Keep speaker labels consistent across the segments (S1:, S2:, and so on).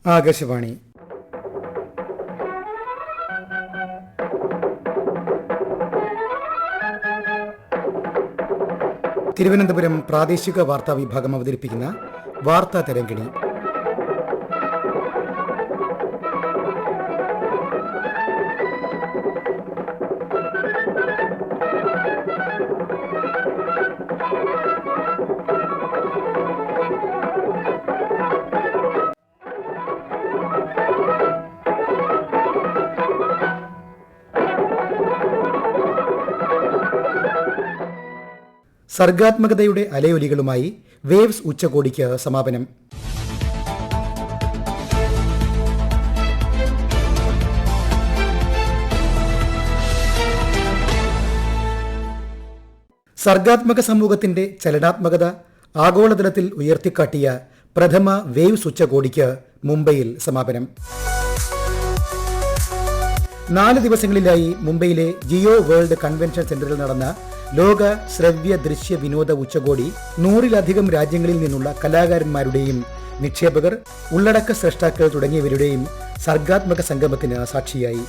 S1: ആകാശവാണി. തിരുവനന്തപുരം പ്രാദേശിക വാർത്താ വിഭാഗം അവതരിപ്പിക്കുന്ന വാർത്താ തരംഗിണി. സർഗാത്മകതയുടെ അലയൊലികളുമായി വേവ്സ് ഉച്ചകോടിക്ക് സമാപനം. സർഗാത്മക സമൂഹത്തിന്റെ ചലനാത്മകത ആഗോളതലത്തിൽ ഉയർത്തിക്കാട്ടിയ പ്രഥമ വേവ്സ് ഉച്ചകോടിക്ക് മുംബൈയിൽ സമാപനം. 4 ദിവസങ്ങളിലായി മുംബൈയിലെ ജിയോ വേൾഡ് കൺവെൻഷൻ സെന്ററിൽ നടന്ന ലോക ശ്രവ്യ ദൃശ്യ വിനോദ ഉച്ചകോടി 100-ലധികം രാജ്യങ്ങളിൽ നിന്നുള്ള കലാകാരന്മാരുടെയും നിക്ഷേപകർ, ഉള്ളടക്ക സ്രഷ്ടാക്കൾ തുടങ്ങിയവരുടെയും സർഗാത്മക സംഗമത്തിന് സാക്ഷിയായി.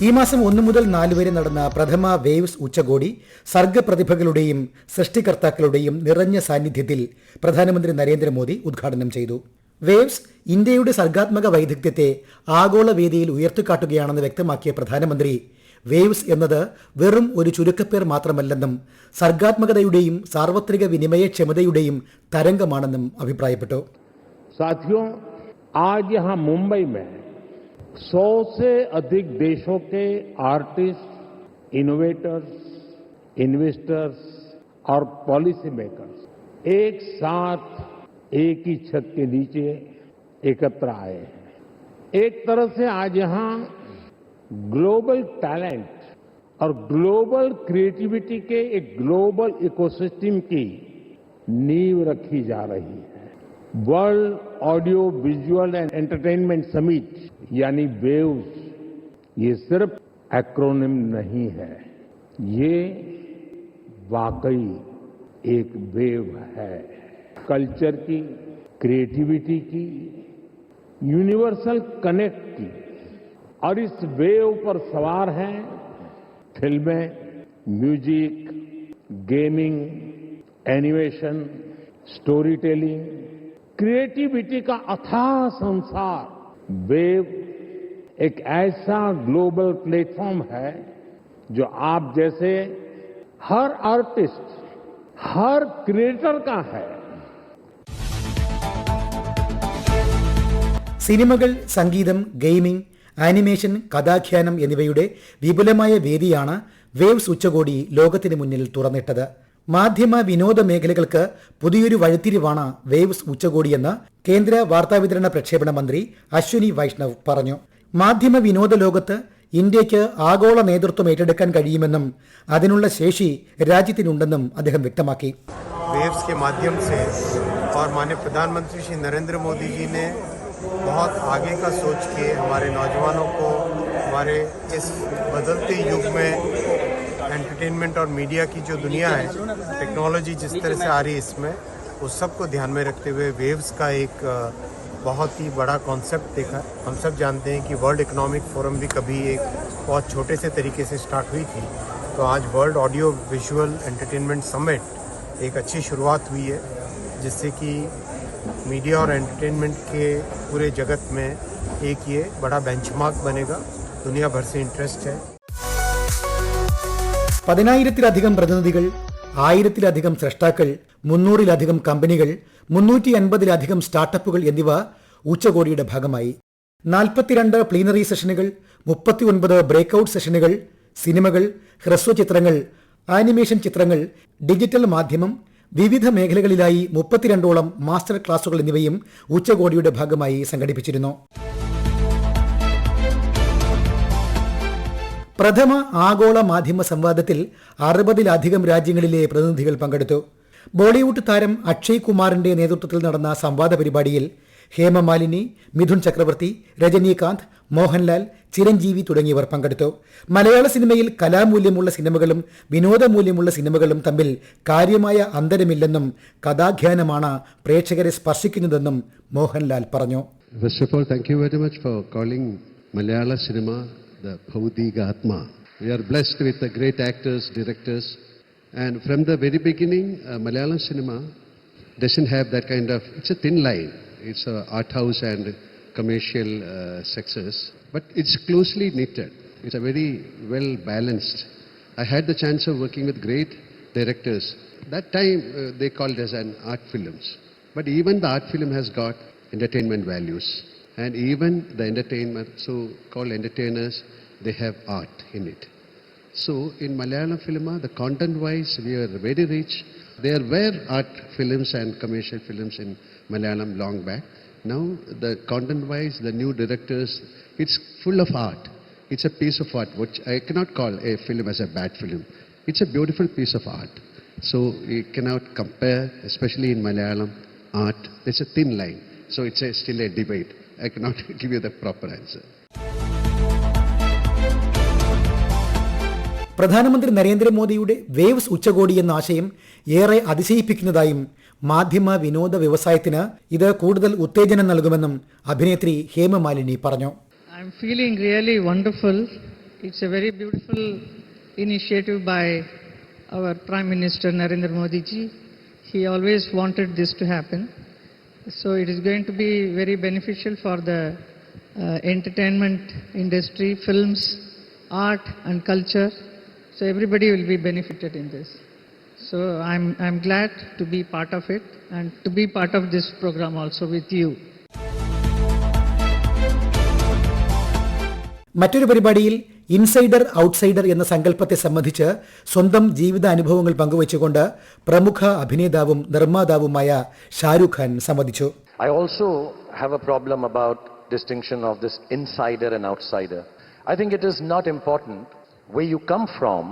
S1: ഈ മാസം 1 മുതൽ 4 വരെ നടന്ന പ്രഥമ വേവ്സ് ഉച്ചകോടി സർഗപ്രതിഭകളുടെയും സൃഷ്ടികർത്താക്കളുടെയും നിറഞ്ഞ സാന്നിധ്യത്തിൽ പ്രധാനമന്ത്രി നരേന്ദ്രമോദി ഉദ്ഘാടനം ചെയ്തു. വേവ്സ് ഇന്ത്യയുടെ സർഗാത്മക വൈദഗ്ധ്യത്തെ ആഗോള വേദിയിൽ ഉയർത്തിക്കാട്ടുകയാണെന്ന് വ്യക്തമാക്കിയ പ്രധാനമന്ത്രി, വേവ്സ് എന്നത് വെറും ഒരു ചുരുക്കപ്പേർ മാത്രമല്ലെന്നും സർഗാത്മകതയുടെയും സാർവത്രിക വിനിമയക്ഷമതയുടെയും തരംഗമാണെന്നും അഭിപ്രായപ്പെട്ടു.
S2: साथियों, आज यहाँ मुंबई में 100 से अधिक देशों के आर्टिस्ट, इनोवेटर्स, इन्वेस्टर्स और पॉलिसी मेकर्स एक साथ एक ही छत के नीचे एकत्र आए हैं. एक तरह से आज यहाँ ग्लोबल टैलेंट और ग्लोबल क्रिएटिविटी के एक ग्लोबल इकोसिस्टम की नींव रखी जा रही है. World audio visual and entertainment summit यानी वेव्स, ये सिर्फ एक्रोनिम नहीं है, ये वाकई एक वेव है. कल्चर की, क्रिएटिविटी की, यूनिवर्सल कनेक्ट की. और इस वेव पर सवार हैं फिल्में, music, gaming, animation, story telling, creativity का अथाह संसार. वेव एक ऐसा ग्लोबल प्लेटफॉर्म है जो आप जैसे हर आर्टिस्ट, हर क्रिएटर का है.
S1: സിനിമകൾ, സംഗീതം, ഗെയിമിംഗ്, ആനിമേഷൻ, കഥാഖ്യാനം എന്നിവയുടെ വിപുലമായ വേദിയാണ് വേവ്സ് ഉച്ചകോടി ലോകത്തിന് മുന്നിൽ തുറന്നിട്ടത്. മാധ്യമ വിനോദ മേഖലകൾക്ക് പുതിയൊരു വഴിത്തിരിവാണ് വേവ്സ് ഉച്ചകോടിയെന്ന് കേന്ദ്ര വാർത്താവിതരണ പ്രക്ഷേപണ മന്ത്രി അശ്വിനി വൈഷ്ണവ് പറഞ്ഞു. മാധ്യമ വിനോദ ലോകത്ത് ഇന്ത്യയ്ക്ക് ആഗോള നേതൃത്വം ഏറ്റെടുക്കാൻ കഴിയുമെന്നും അതിനുള്ള ശേഷി രാജ്യത്തിനുണ്ടെന്നും അദ്ദേഹം വ്യക്തമാക്കി.
S3: वेव्स के माध्यम से और माननीय प्रधानमंत्री श्री नरेंद्र मोदी जी ने बहुत आगे का सोच के हमारे नौजवानों को हमारे इस बदलते युग में एंटरटेनमेंट और मीडिया की जो दुनिया है, टेक्नोलॉजी जिस तरह से आ रही है इसमें, उस सब को ध्यान में रखते हुए वेव्स का एक बहुत ही बड़ा कॉन्सेप्ट देखा. हम सब जानते हैं कि वर्ल्ड इकोनॉमिक फोरम भी कभी एक बहुत छोटे से तरीके से स्टार्ट हुई थी, तो आज world audio visual entertainment summit एक अच्छी शुरुआत हुई है, जिससे कि मीडिया और एंटरटेनमेंट के पूरे जगत में एक ये बड़ा बेंचमार्क बनेगा. दुनिया भर से इंटरेस्ट है.
S1: 10,000-ലധികം പ്രതിനിധികൾ, 1000-ലധികം സ്രഷ്ടാക്കൾ, 300-ലധികം കമ്പനികൾ, 350-ലധികം സ്റ്റാർട്ടപ്പുകൾ എന്നിവ ഉച്ചകോടിയുടെ ഭാഗമായി. 42 പ്ലീനറി സെഷനുകൾ, 39 ബ്രേക്ക്ഔട്ട് സെഷനുകൾ, സിനിമകൾ, ഹ്രസ്വചിത്രങ്ങൾ, ആനിമേഷൻ ചിത്രങ്ങൾ, ഡിജിറ്റൽ മാധ്യമം, വിവിധ മേഖലകളിലായി 32ഓളം മാസ്റ്റർ ക്ലാസുകൾ എന്നിവയും ഉച്ചകോടിയുടെ ഭാഗമായി സംഘടിപ്പിച്ചിരുന്നു. പ്രഥമ ആഗോള മാധ്യമ സംവാദത്തിൽ 60-ലധികം രാജ്യങ്ങളിലെ പ്രതിനിധികൾ പങ്കെടുത്തു. ബോളിവുഡ് താരം അക്ഷയ് കുമാറിന്റെ നേതൃത്വത്തിൽ നടന്ന സംവാദ പരിപാടിയിൽ ഹേമമാലിനി, മിഥുൻ ചക്രവർത്തി, രജനീകാന്ത്, മോഹൻലാൽ, ചിരഞ്ജീവി തുടങ്ങിയവർ പങ്കെടുത്തു. മലയാള സിനിമയിൽ കലാമൂല്യമുള്ള സിനിമകളും വിനോദമൂല്യമുള്ള സിനിമകളും തമ്മിൽ കാര്യമായ അന്തരമില്ലെന്നും കഥാഖ്യാനമാണ് പ്രേക്ഷകരെ സ്പർശിക്കുന്നതെന്നും മോഹൻലാൽ പറഞ്ഞു.
S4: First of all, thank you very much for calling Malayalam cinema the Bhaudigatma. We are blessed with the great actors, directors, and from the very beginning, Malayalam cinema doesn't have that kind of, it's a thin line. It's a art house and commercial success, but it's closely knitted. It's a very well balanced. I had the chance of working with great directors. That time they called as an art films, but even the art film has got entertainment values, and even the entertainment, so-called entertainers, they have art in it. So in Malayalam film, the content-wise, we are very rich. There were art films and commercial films in Malayalam long back. Now the content-wise, the new directors, it's full of art. It's a piece of art, which I cannot call a film as a bad film. It's a beautiful piece of art. So you cannot compare, especially in Malayalam art. There's a thin line. So it's still a debate. I cannot give you the proper answer.
S1: പ്രധാനമന്ത്രി നരേന്ദ്രമോദിയുടെ waves ഉച്ചകോടി എന്ന ആശയം ഏറെ അതിശയിപ്പിക്കുന്നതായും മാധ്യമ വിനോദ വ്യവസായത്തിന് ഇത് കൂടുതൽ ഉത്തേജനം നൽകുമെന്നും അഭിനേത്രി ഹേമമാലിനി പറഞ്ഞു.
S5: I am feeling really wonderful. It's a very beautiful initiative by our Prime Minister Narendra Modi ji. He always wanted this to happen. So it is going to be very beneficial for the entertainment industry, films, art and culture. So everybody will be benefited in this. So I'm glad to be part of it and to be part of this program also with you.
S1: മറ്റൊരു പരിപാടിയിൽ insider outsider എന്ന സങ്കല്പത്തെ സംബന്ധിച്ച് സ്വന്തം ജീവിതാനുഭവങ്ങൾ പങ്കുവച്ചുകൊണ്ട് പ്രമുഖ അഭിനേതാവും നിർമ്മാതാവുമായ ഷാരൂഖ് ഖാൻ സംവദിച്ചു.
S6: I also have a problem about distinction of this insider and outsider. I think it is not important where you come from.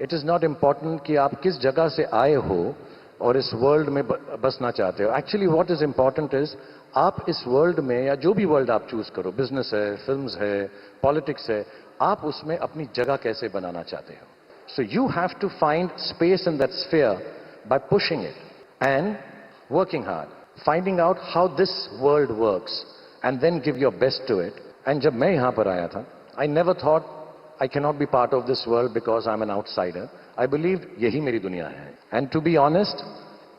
S6: It is not important कि आप किस जगह से आए हो और इस वर्ल्ड में बसना चाहते हो. Actually what is important is आप इस वर्ल्ड में या जो भी वर्ल्ड आप चूज करो, बिजनेस है, फिल्म्स है, पॉलिटिक्स है, आप उसमें अपनी जगह कैसे बनाना चाहते हो. So you have to find space in that sphere by pushing it and working hard, finding out how this world works and then give your best to it. And जब मैं यहाँ पर आया था, I never thought I cannot be part of this world because I'm an outsider. I believed यही मेरी दुनिया है. And to be honest,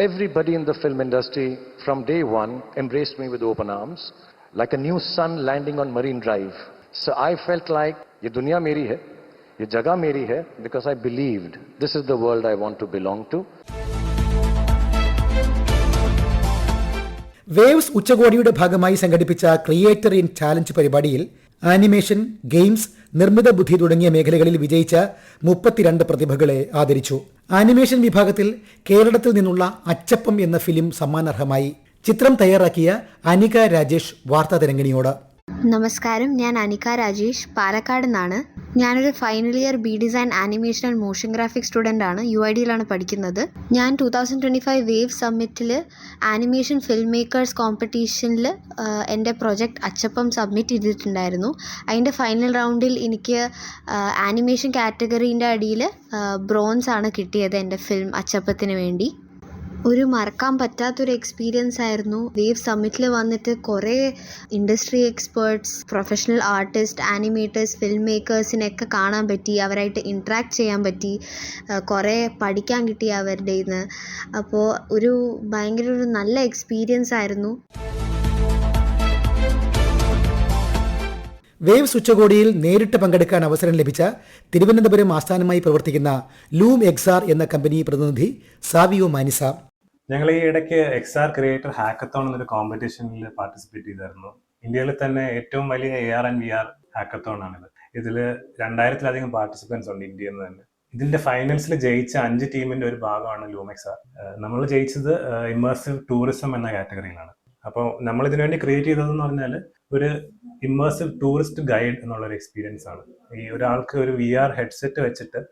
S6: everybody in the film industry from day one embraced me with open arms, like a new sun landing on Marine Drive. So I felt like ये दुनिया मेरी है, ये जगह मेरी है, because I believed this is the world I want to belong to.
S1: Waves ഉച്ചകോടിയുടെ ഭാഗമായി സംഘടിപ്പിച്ച ക്രിയേറ്റർ ഇൻ ചാലഞ്ച് പരിപാടിയിൽ ആനിമേഷൻ, ഗെയിംസ്, നിർമ്മിത ബുദ്ധി തുടങ്ങിയ മേഖലകളിൽ വിജയിച്ച 32 പ്രതിഭകളെ ആദരിച്ചു. ആനിമേഷൻ വിഭാഗത്തിൽ കേരളത്തിൽ നിന്നുള്ള അച്ചപ്പം എന്ന ഫിലിം സമ്മാനാർഹമായി. ചിത്രം തയ്യാറാക്കിയ അനിക രാജേഷ് വാർത്താതരംഗിണിയോട്.
S7: നമസ്കാരം, ഞാൻ അനിക രാജേഷ്, പാലക്കാട് നിന്നാണ്. ഞാനൊരു final year B design animation and motion graphics student ആണ്. UIDയിലാണ് പഠിക്കുന്നത്. ഞാൻ 2025 വേവ് സമ്മിറ്റിൽ ആനിമേഷൻ ഫിൽം മേക്കേഴ്സ് കോമ്പറ്റീഷനിൽ എൻ്റെ പ്രൊജക്റ്റ് അച്ചപ്പം സബ്മിറ്റ് ചെയ്തിട്ടുണ്ടായിരുന്നു. അതിൻ്റെ ഫൈനൽ റൗണ്ടിൽ എനിക്ക് ആനിമേഷൻ കാറ്റഗറീൻ്റെ അടിയിൽ ബ്രോൺസ് ആണ് കിട്ടിയത് എൻ്റെ ഫിലിം അച്ചപ്പത്തിന് വേണ്ടി. ഒരു മറക്കാൻ പറ്റാത്തൊരു എക്സ്പീരിയൻസ് ആയിരുന്നു. വേവ് സമ്മിറ്റിൽ വന്നിട്ട് കുറേ industry experts, professional artist, animators, film മേക്കേഴ്സിനെയൊക്കെ കാണാൻ പറ്റി, അവരായിട്ട് ഇൻട്രാക്ട് ചെയ്യാൻ പറ്റി, കുറേ പഠിക്കാൻ കിട്ടി അവരുടെ നിന്ന്. അപ്പോൾ ഭയങ്കര ഒരു നല്ല എക്സ്പീരിയൻസ് ആയിരുന്നു.
S1: വേവ്സ് ഉച്ചകോടിയിൽ നേരിട്ട് പങ്കെടുക്കാൻ അവസരം ലഭിച്ച തിരുവനന്തപുരം ആസ്ഥാനമായി പ്രവർത്തിക്കുന്ന ലൂം എക്സാർ എന്ന കമ്പനി പ്രതിനിധി സാവിയോ മാനിസ.
S8: ഞങ്ങൾ ഈ ഇടയ്ക്ക് എക്സാർ ക്രിയേറ്റർ ഹാക്കത്തോൺ എന്നൊരു കോമ്പറ്റീഷനിൽ പാർട്ടിസിപ്പേറ്റ് ചെയ്തായിരുന്നു. ഇന്ത്യയിൽ തന്നെ ഏറ്റവും വലിയ AR and VR ഹാക്കത്തോൺ ആണിത്. ഇതിൽ 2000-ലധികം പാർട്ടിസിപ്പൻസ് ഉണ്ട് ഇന്ത്യയിൽ നിന്ന് തന്നെ. ഇതിന്റെ ഫൈനൽസിൽ ജയിച്ച 5 ടീമിന്റെ ഒരു ഭാഗമാണ് ലൂം എക്സാർ. നമ്മൾ ജയിച്ചത് ഇമ്മേഴ്സീവ് ടൂറിസം എന്ന കാറ്റഗറിയിലാണ്. അപ്പോൾ നമ്മൾ ഇതിനുവേണ്ടി ക്രിയേറ്റ് ചെയ്തതെന്ന് പറഞ്ഞാൽ ഒരു ഇമ്മേഴ്സീവ് ടൂറിസ്റ്റ് ഗൈഡ് എന്നുള്ളൊരു എക്സ്പീരിയൻസ് ആണ്. ഈ ഒരാൾക്ക് ഒരു VR ഹെഡ്സെറ്റ് വെച്ചിട്ട്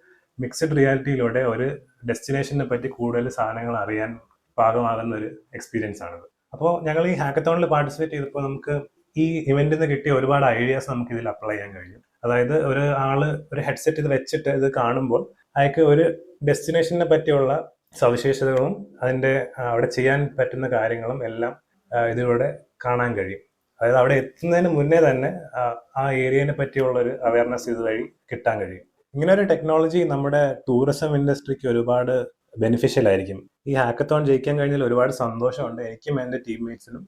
S8: മിക്സഡ് റിയാലിറ്റിയിലൂടെ ഒരു ഡെസ്റ്റിനേഷനെ പറ്റി കൂടുതൽ സാധനങ്ങൾ അറിയാൻ പാകമാകുന്ന ഒരു എക്സ്പീരിയൻസ് ആണിത്. അപ്പോൾ ഞങ്ങൾ ഈ ഹാക്കത്തോണിൽ പാർട്ടിസിപ്പേറ്റ് ചെയ്തപ്പോൾ നമുക്ക് ഈ ഇവന്റിൽ നിന്ന് കിട്ടിയ ഒരുപാട് ഐഡിയാസ് നമുക്ക് ഇതിൽ അപ്ലൈ ചെയ്യാൻ കഴിയും. അതായത് ഒരു ആള് ഒരു ഹെഡ്സെറ്റ് ഇത് വെച്ചിട്ട് ഇത് കാണുമ്പോൾ അയാൾക്ക് ഒരു ഡെസ്റ്റിനേഷനെ പറ്റിയുള്ള സവിശേഷതകളും അതിൻ്റെ അവിടെ ചെയ്യാൻ പറ്റുന്ന കാര്യങ്ങളും എല്ലാം ഇതിലൂടെ കാണാൻ കഴിയും. അതായത് അവിടെ എത്തുന്നതിന് മുന്നേ തന്നെ ആ ഏരിയനെ പറ്റിയുള്ള ഒരു അവയർനെസ് ഇതുവഴി കിട്ടാൻ കഴിയും. ഇങ്ങനെ ഒരു ടെക്നോളജി നമ്മുടെ ടൂറിസം ഇൻഡസ്ട്രിക്ക് ഒരുപാട് ബെനിഫിഷ്യൽ ആയിരിക്കും. ഈ ഹാക്കത്തോൺ ജയിക്കാൻ കഴിഞ്ഞാൽ ഒരുപാട് സന്തോഷമുണ്ട് എനിക്കും എൻ്റെ ടീംമേറ്റ്സിനും.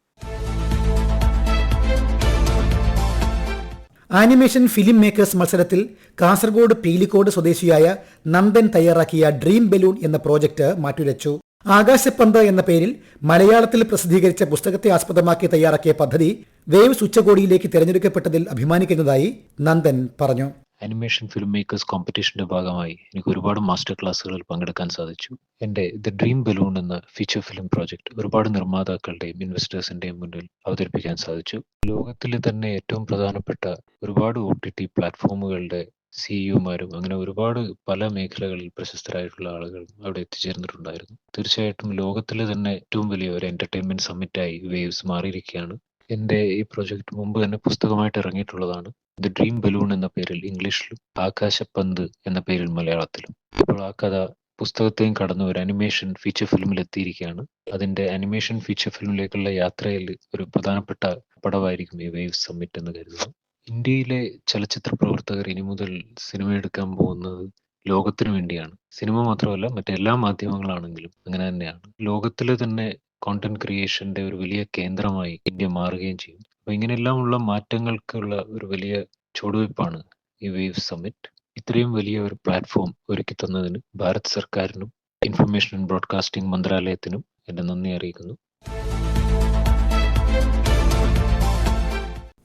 S1: ആനിമേഷൻ ഫിലിം മേക്കേഴ്സ് മത്സരത്തിൽ കാസർഗോഡ് പീലിക്കോട് സ്വദേശിയായ നന്ദൻ തയ്യാറാക്കിയ ഡ്രീം ബലൂൺ എന്ന പ്രോജക്റ്റ് മാറ്റുരച്ചു. ആകാശപ്പന്ത് എന്ന പേരിൽ മലയാളത്തിൽ പ്രസിദ്ധീകരിച്ച പുസ്തകത്തെ ആസ്പദമാക്കി തയ്യാറാക്കിയ പദ്ധതി വേവ്സ് ഉച്ചകോടിയിലേക്ക് തിരഞ്ഞെടുക്കപ്പെട്ടതിൽ അഭിമാനിക്കുന്നതായി നന്ദൻ പറഞ്ഞു.
S9: ആനിമേഷൻ ഫിലിം മേക്കേഴ്സ് കോമ്പറ്റീഷന്റെ ഭാഗമായി എനിക്ക് ഒരുപാട് മാസ്റ്റർ ക്ലാസ്സുകളിൽ പങ്കെടുക്കാൻ സാധിച്ചു. എൻ്റെ ദ ഡ്രീം ബലൂൺ എന്ന ഫീച്ചർ ഫിലിം പ്രോജക്റ്റ് ഒരുപാട് നിർമ്മാതാക്കളുടെയും ഇൻവെസ്റ്റേഴ്സിന്റെയും മുന്നിൽ അവതരിപ്പിക്കാൻ സാധിച്ചു. ലോകത്തിലെ തന്നെ ഏറ്റവും പ്രധാനപ്പെട്ട ഒരുപാട് OTT പ്ലാറ്റ്ഫോമുകളുടെ സിഇഒമാരും അങ്ങനെ ഒരുപാട് പല മേഖലകളിൽ പ്രശസ്തരായിട്ടുള്ള ആളുകൾ അവിടെ എത്തിച്ചേർന്നിട്ടുണ്ടായിരുന്നു. തീർച്ചയായിട്ടും ലോകത്തിലെ തന്നെ ഏറ്റവും വലിയ ഒരു എന്റർടൈൻമെന്റ് സമ്മിറ്റായി വേവ്സ് മാറിയിരിക്കുകയാണ്. എൻ്റെ ഈ പ്രോജക്റ്റ് മുമ്പ് തന്നെ പുസ്തകമായിട്ട് ഇറങ്ങിയിട്ടുള്ളതാണ്. ദ ഡ്രീം ബലൂൺ എന്ന പേരിൽ ഇംഗ്ലീഷിലും ആകാശപ്പന്ത് എന്ന പേരിൽ മലയാളത്തിലും. ഇപ്പോൾ ആ കഥ പുസ്തകത്തെയും കടന്ന് ഒരു അനിമേഷൻ ഫീച്ചർ ഫിലിമിൽ എത്തിയിരിക്കുകയാണ്. അതിന്റെ അനിമേഷൻ ഫീച്ചർ ഫിലിമിലേക്കുള്ള യാത്രയിൽ ഒരു പ്രധാനപ്പെട്ട പടവായിരിക്കും ഈ വേവ്സ് സമ്മിറ്റ് എന്ന് കരുതുന്നു. ഇന്ത്യയിലെ ചലച്ചിത്ര പ്രവർത്തകർ ഇനി മുതൽ സിനിമ എടുക്കാൻ പോകുന്നത് ലോകത്തിനു വേണ്ടിയാണ്. സിനിമ മാത്രമല്ല മറ്റെല്ലാ മാധ്യമങ്ങളാണെങ്കിലും അങ്ങനെ തന്നെയാണ്. ലോകത്തിലെ തന്നെ കോണ്ടന്റ് ക്രിയേഷന്റെ ഒരു വലിയ കേന്ദ്രമായി ഇന്ത്യ മാറുകയും ചെയ്യും. അപ്പൊ ഇങ്ങനെയെല്ലാമുള്ള മാറ്റങ്ങൾക്കുള്ള ഒരു വലിയ ചുവടുവയ്പ്പാണ് ഈ വേവ്സ് സമ്മിറ്റ്. ഇത്രയും വലിയ ഒരു പ്ലാറ്റ്ഫോം ഒരുക്കി തന്നതിന് ഭാരത് സർക്കാരിനും ഇൻഫർമേഷൻ ആൻഡ് ബ്രോഡ്കാസ്റ്റിംഗ് മന്ത്രാലയത്തിനും എന്റെ നന്ദി അറിയിക്കുന്നു.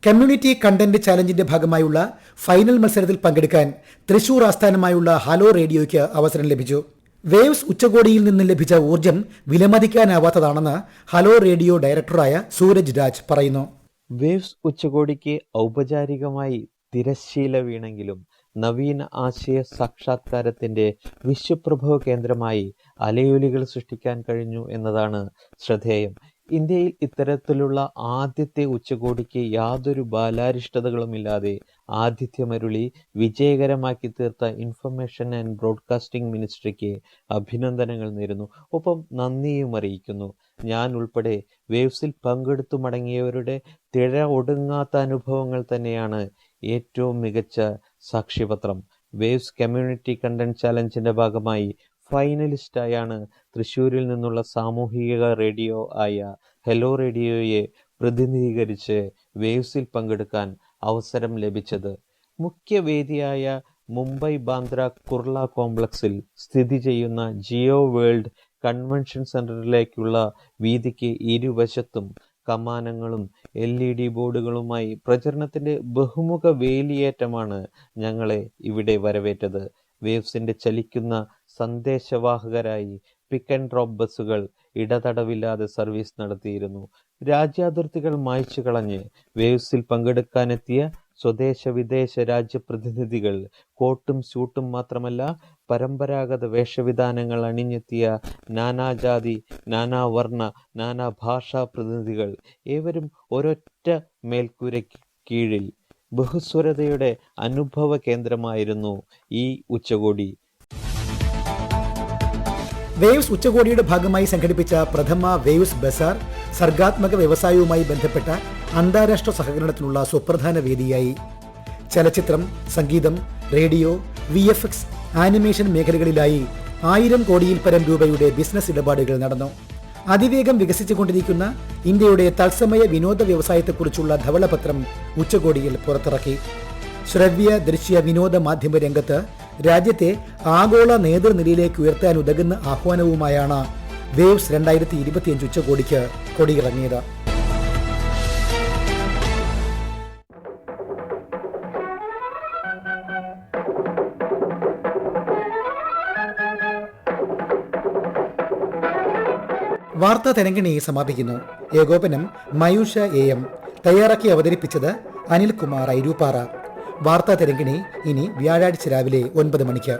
S1: കമ്മ്യൂണിറ്റി കണ്ടന്റ് ചാലഞ്ചിന്റെ ഭാഗമായുള്ള ഫൈനൽ മത്സരത്തിൽ പങ്കെടുക്കാൻ തൃശൂർ ആസ്ഥാനമായുള്ള ഹലോ റേഡിയോയ്ക്ക് അവസരം ലഭിച്ചു. വേവ്സ് ഉച്ചകോടിയിൽ നിന്ന് ലഭിച്ച ഊർജം വിലമതിക്കാനാവാത്തതാണെന്ന് ഹലോ റേഡിയോ ഡയറക്ടറായ സൂരജ് രാജ് പറയുന്നു.
S10: വേവ്സ് ഉച്ചകോടിക്ക് ഔപചാരികമായി തിരശ്ശീല വീണെങ്കിലും നവീന ആശയ സാക്ഷാത്കാരത്തിന്റെ വിശ്വപ്രഭവ കേന്ദ്രമായി അലയൊലികൾ സൃഷ്ടിക്കാൻ കഴിഞ്ഞു എന്നതാണ് ശ്രദ്ധേയം. ഇന്ത്യയിൽ ഇത്തരത്തിലുള്ള ആദ്യത്തെ ഉച്ചകോടിക്ക് യാതൊരു ബാലാരിഷ്ടതകളുമില്ലാതെ ആതിഥ്യമരുളി വിജയകരമാക്കി തീർത്ത ഇൻഫർമേഷൻ ആൻഡ് ബ്രോഡ്കാസ്റ്റിംഗ് മിനിസ്ട്രിക്ക് അഭിനന്ദനങ്ങൾ നേരുന്നു. ഒപ്പം നന്ദിയും അറിയിക്കുന്നു. ഞാൻ ഉൾപ്പെടെ വേവ്സിൽ പങ്കെടുത്തു മടങ്ങിയവരുടെ തിഴ ഒടുങ്ങാത്ത അനുഭവങ്ങൾ തന്നെയാണ് ഏറ്റവും മികച്ച സാക്ഷ്യപത്രം. വേവ്സ് കമ്മ്യൂണിറ്റി കണ്ടന്റ് ചാലഞ്ചിന്റെ ഭാഗമായി ഫൈനലിസ്റ്റായാണ് തൃശ്ശൂരിൽ നിന്നുള്ള സാമൂഹിക റേഡിയോ ആയ ഹലോ റേഡിയോയെ പ്രതിനിധീകരിച്ച് വേവ്സിൽ പങ്കെടുക്കാൻ അവസരം ലഭിച്ചത്. മുഖ്യവേദിയായ മുംബൈ ബാന്ദ്ര കുർള കോംപ്ലക്സിൽ സ്ഥിതി ചെയ്യുന്ന ജിയോ വേൾഡ് കൺവെൻഷൻ സെന്ററിലേക്കുള്ള വീതിക്ക് ഇരുവശത്തും കമാനങ്ങളും LED ബോർഡുകളുമായി പ്രചരണത്തിന്റെ ബഹുമുഖ വേലിയേറ്റമാണ് ഞങ്ങളെ ഇവിടെ വരവേറ്റത്. വേവ്സിന്റെ ചലിക്കുന്ന സന്ദേശവാഹകരായി പിക്ക് ആൻഡ് ഡ്രോപ്പ് ബസ്സുകൾ ഇടതടവില്ലാതെ സർവീസ് നടത്തിയിരുന്നു. രാജ്യാതിർത്തികൾ മായ്ച്ചു കളഞ്ഞ് വേവ്സിൽ പങ്കെടുക്കാനെത്തിയ സ്വദേശ വിദേശ രാജ്യപ്രതിനിധികൾ കോട്ടും സ്യൂട്ടും മാത്രമല്ല പരമ്പരാഗത വേഷവിധാനങ്ങൾ അണിഞ്ഞെത്തിയ നാനാജാതി നാനാവർണ്ണ നാനാ ഭാഷാ പ്രതിനിധികൾ ഏവരും ഒരൊറ്റ മേൽക്കൂരയ്ക്ക് കീഴിൽ ബഹുസ്വരതയുടെ അനുഭവ കേന്ദ്രമായിരുന്നു ഈ ഉച്ചകോടി.
S1: വേവ്സ് ഉച്ചകോടിയുടെ ഭാഗമായി സംഘടിപ്പിച്ച പ്രഥമ വേവ്സ് ബസാർ സർഗാത്മക വ്യവസായവുമായി ബന്ധപ്പെട്ട അന്താരാഷ്ട്ര സഹകരണത്തിനുള്ള സുപ്രധാന വേദിയായി. ചലച്ചിത്രം, സംഗീതം, റേഡിയോ, VFX, ആനിമേഷൻ മേഖലകളിലായി 1000 കോടിയിൽ പരം രൂപയുടെ ബിസിനസ് ഇടപാടുകൾ നടന്നു. അതിവേഗം വികസിച്ചുകൊണ്ടിരിക്കുന്ന ഇന്ത്യയുടെ തത്സമയ വിനോദ വ്യവസായത്തെക്കുറിച്ചുള്ള ധവളപത്രം ഉച്ചകോടിയിൽ പുറത്തിറക്കി. ശ്രവ്യ ദൃശ്യ വിനോദ മാധ്യമ രംഗത്ത് രാജ്യത്തെ ആഗോള നേതൃനിരയിലേക്ക് ഉയർത്താൻ ഉതകുന്ന ആഹ്വാനവുമായാണ് വേവ്സ് 2025 ഉച്ചകോടിക്ക് കൊടിയിറങ്ങിയത്. വാർത്താ തരംഗിണി സമാപിക്കുന്നു. ഏകോപനം മയൂഷ AM. തയ്യാറാക്കി അവതരിപ്പിച്ചത് അനിൽകുമാർ ഐരൂപ്പാറ. വാർത്താ തരംഗിണി ഇനി വ്യാഴാഴ്ച രാവിലെ 9 മണിക്ക്.